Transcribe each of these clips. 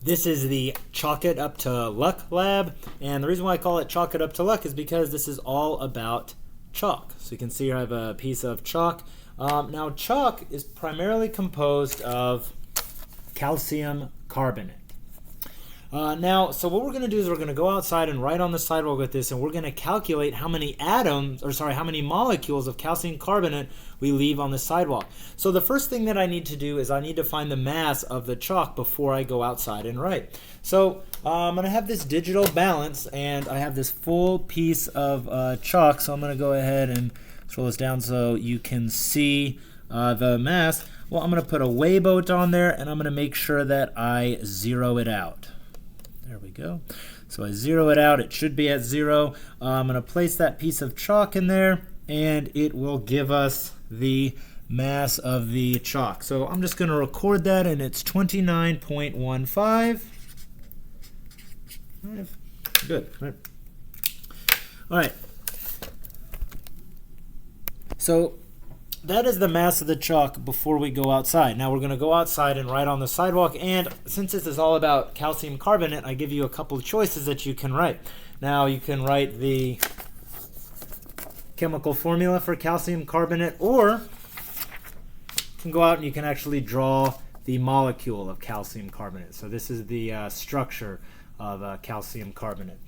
This is the Chalk It Up to Luck lab, and the reason why I call it Chalk It Up to Luck is because this is all about chalk. So you can see here I have a piece of chalk. Now chalk is primarily composed of calcium carbonate. So what we're going to do is we're going to go outside and write on the sidewalk with this, and we're going to calculate how many how many molecules of calcium carbonate we leave on the sidewalk. So the first thing that I need to do is I need to find the mass of the chalk before I go outside and write. So I'm going to have this digital balance, and I have this full piece of chalk, so I'm going to go ahead and scroll this down so you can see the mass. Well, I'm going to put a weigh boat on there, and I'm going to make sure that I zero it out. There we go. So I zero it out. It should be at 0. I'm going to place that piece of chalk in there, and it will give us the mass of the chalk. So I'm just going to record that, and it's 29.15. Good. All right. So that is the mass of the chalk before we go outside. Now we're going to go outside and write on the sidewalk, and since this is all about calcium carbonate, I give you a couple of choices that you can write. Now you can write the chemical formula for calcium carbonate, or you can go out and you can actually draw the molecule of calcium carbonate. So this is the structure of calcium carbonate.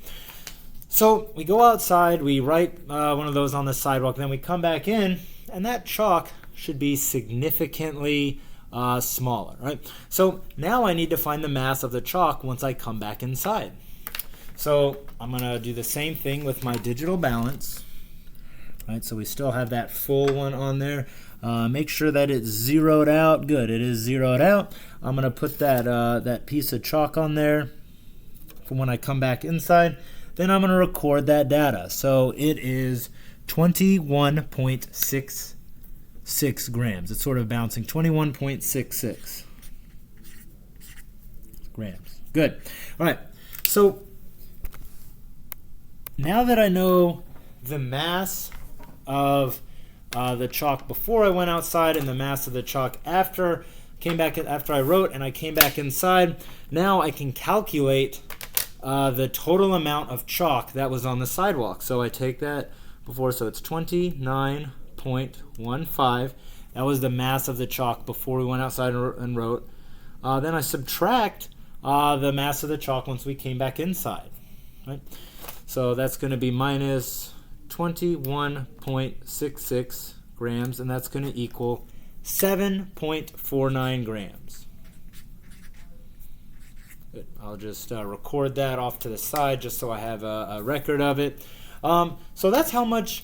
So we go outside, we write one of those on the sidewalk, then we come back in, and that chalk should be significantly smaller, right? So now I need to find the mass of the chalk once I come back inside. So I'm going to do the same thing with my digital balance, right? So we still have that full one on there. Make sure that it's zeroed out. Good, it is zeroed out. I'm going to put that piece of chalk on there for when I come back inside. Then I'm going to record that data. So it is 21.66 grams. It's sort of bouncing. 21.66 grams. Good. All right. So now that I know the mass of the chalk before I went outside and the mass of the chalk after I wrote and I came back inside, now I can calculate the total amount of chalk that was on the sidewalk. So I take that before, so it's 29.15. That was the mass of the chalk before we went outside and wrote. Then I subtract the mass of the chalk once we came back inside. Right? So that's going to be minus 21.66 grams, and that's going to equal 7.49 grams. Good. I'll just record that off to the side just so I have a record of it. So that's how much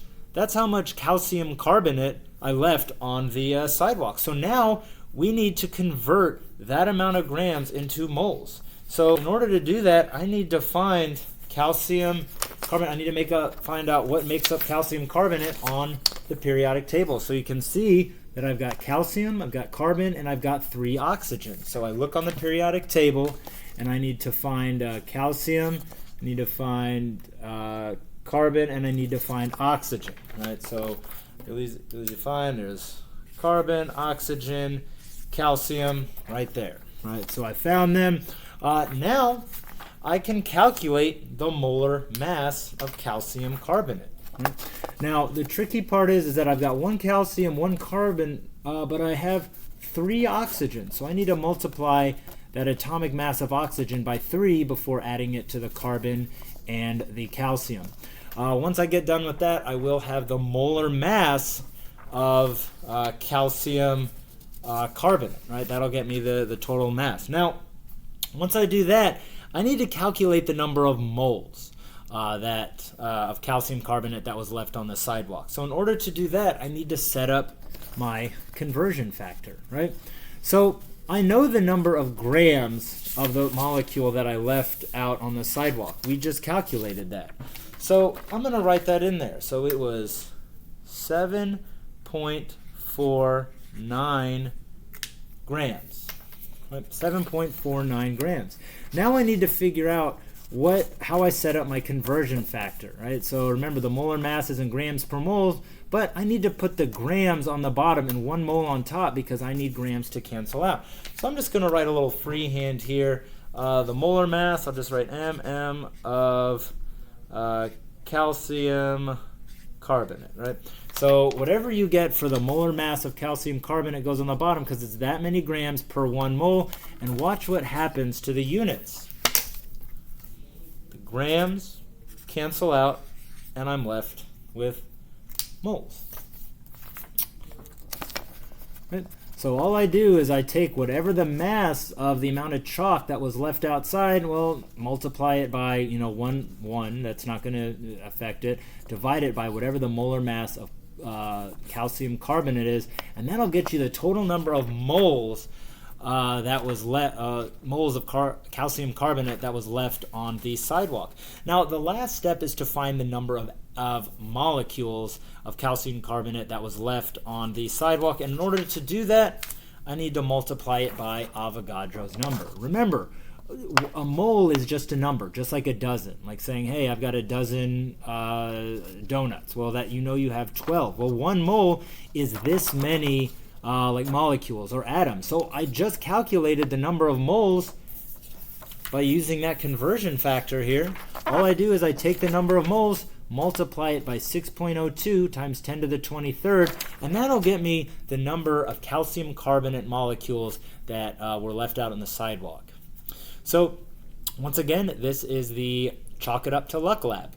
calcium carbonate I left on the sidewalk. So now we need to convert that amount of grams into moles. So in order to do that, I need to find calcium carbonate. I need to find out what makes up calcium carbonate on the periodic table. So you can see that I've got calcium, I've got carbon, and I've got 3 oxygen. So I look on the periodic table, and I need to find calcium, I need to find carbon, and I need to find oxygen. Right? So really easy to find. There's carbon, oxygen, calcium, right there. Right? So I found them. Now I can calculate the molar mass of calcium carbonate. Right? Now the tricky part is that I've got 1 calcium, 1 carbon, but I have 3 oxygen. So I need to multiply that atomic mass of oxygen by 3 before adding it to the carbon and the calcium. Once I get done with that, I will have the molar mass of calcium carbonate. Right? That'll get me the total mass. Now, once I do that, I need to calculate the number of moles of calcium carbonate that was left on the sidewalk. So in order to do that, I need to set up my conversion factor. Right? So I know the number of grams of the molecule that I left out on the sidewalk. We just calculated that. So I'm going to write that in there. So it was 7.49 grams. Right? 7.49 grams. Now I need to figure out how I set up my conversion factor. Right? So remember, the molar mass is in grams per mole, but I need to put the grams on the bottom and 1 mole on top because I need grams to cancel out. So I'm just going to write a little freehand here. the molar mass, I'll just write mm of calcium carbonate, right? So whatever you get for the molar mass of calcium carbonate goes on the bottom because it's that many grams per 1 mole. And watch what happens to the units. The grams cancel out, and I'm left with moles. Right? So all I do is I take whatever the mass of the amount of chalk that was left outside, well, multiply it by, 1, that's not going to affect it, divide it by whatever the molar mass of calcium carbonate is, and that'll get you the total number of moles that was moles of calcium carbonate that was left on the sidewalk. Now, the last step is to find the number of molecules of calcium carbonate that was left on the sidewalk. And in order to do that, I need to multiply it by Avogadro's number. Remember, a mole is just a number, just like a dozen. Like saying, hey, I've got a dozen donuts. Well, that you have 12. Well, 1 mole is this many molecules or atoms. So I just calculated the number of moles by using that conversion factor here. All I do is I take the number of moles, multiply it by 6.02 times 10 to the 23rd, and that'll get me the number of calcium carbonate molecules that were left out on the sidewalk. So once again, this is the Chalk It Up to Luck Lab.